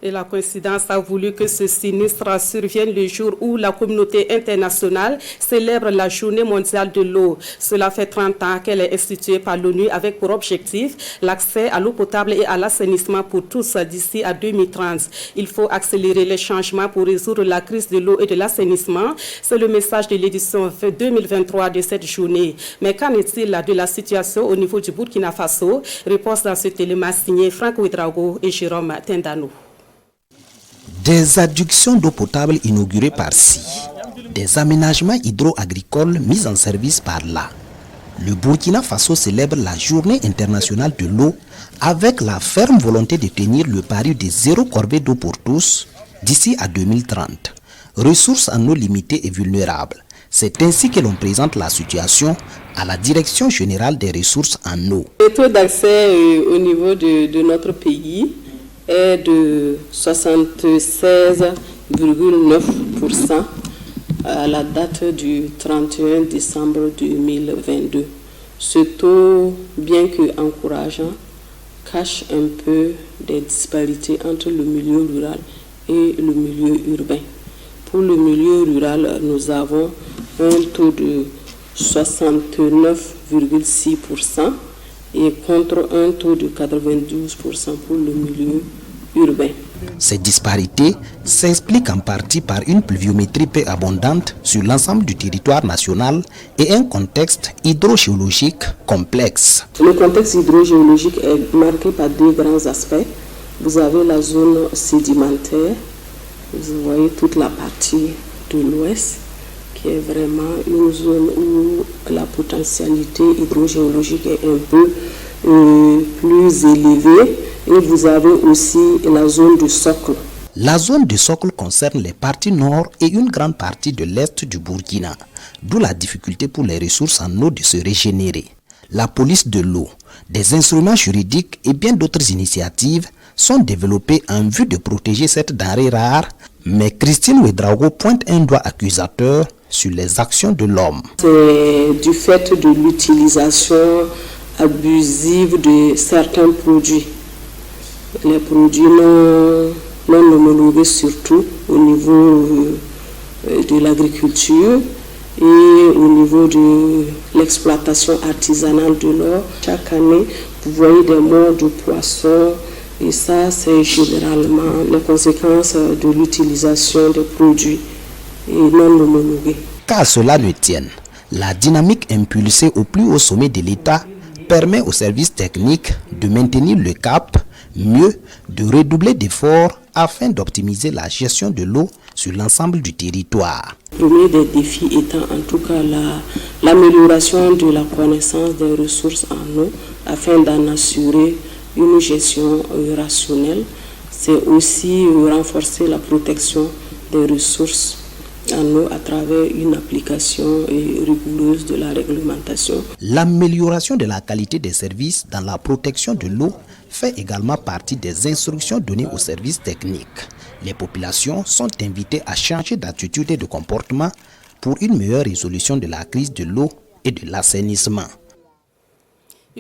Et la coïncidence a voulu que ce sinistre survienne le jour où la communauté internationale célèbre la Journée mondiale de l'eau. Cela fait 30 ans qu'elle est instituée par l'ONU avec pour objectif l'accès à l'eau potable et à l'assainissement pour tous d'ici à 2030. Il faut accélérer les changements pour résoudre la crise de l'eau et de l'assainissement. C'est le message de l'édition 2023 de cette journée. Mais qu'en est-il de la situation au niveau du Burkina Faso? Réponse dans ce téléma signé Franck Ouedraogo et Jérôme Tendano. Des adductions d'eau potable inaugurées par-ci, des aménagements hydro-agricoles mis en service par-là. Le Burkina Faso célèbre la Journée internationale de l'eau avec la ferme volonté de tenir le pari de zéro corvée d'eau pour tous d'ici à 2030. Ressources en eau limitées et vulnérables. C'est ainsi que l'on présente la situation à la Direction générale des ressources en eau. Le taux d'accès au niveau de notre pays est de 76,9% à la date du 31 décembre 2022. Ce taux, bien que encourageant, cache un peu des disparités entre le milieu rural et le milieu urbain. Pour le milieu rural, nous avons un taux de 69,6% et contre un taux de 92% pour le milieu urbain. Ces disparités s'expliquent en partie par une pluviométrie peu abondante sur l'ensemble du territoire national et un contexte hydrogéologique complexe. Le contexte hydrogéologique est marqué par deux grands aspects. Vous avez la zone sédimentaire, vous voyez toute la partie de l'ouest, qui est vraiment une zone où la potentialité hydrogéologique est un peu plus élevée. Et vous avez aussi la zone du socle. La zone du socle concerne les parties nord et une grande partie de l'est du Burkina, d'où la difficulté pour les ressources en eau de se régénérer. La police de l'eau, des instruments juridiques et bien d'autres initiatives sont développés en vue de protéger cette denrée rare, mais Christine Ouedraogo pointe un doigt accusateur sur les actions de l'homme. C'est du fait de l'utilisation abusive de certains produits. Les produits non homologués surtout au niveau de l'agriculture et au niveau de l'exploitation artisanale de l'eau. Chaque année, vous voyez des morts de poissons et ça, c'est généralement les conséquences de l'utilisation des produits non homologués. Qu'à cela ne tienne, la dynamique impulsée au plus haut sommet de l'État permet aux services techniques de maintenir le cap, mieux de redoubler d'efforts afin d'optimiser la gestion de l'eau sur l'ensemble du territoire. Le premier des défis étant en tout cas l'amélioration de la connaissance des ressources en eau afin d'en assurer une gestion rationnelle. C'est aussi renforcer la protection des ressources en eau à travers une application rigoureuse de la réglementation. L'amélioration de la qualité des services dans la protection de l'eau fait également partie des instructions données aux services techniques. Les populations sont invitées à changer d'attitude et de comportement pour une meilleure résolution de la crise de l'eau et de l'assainissement.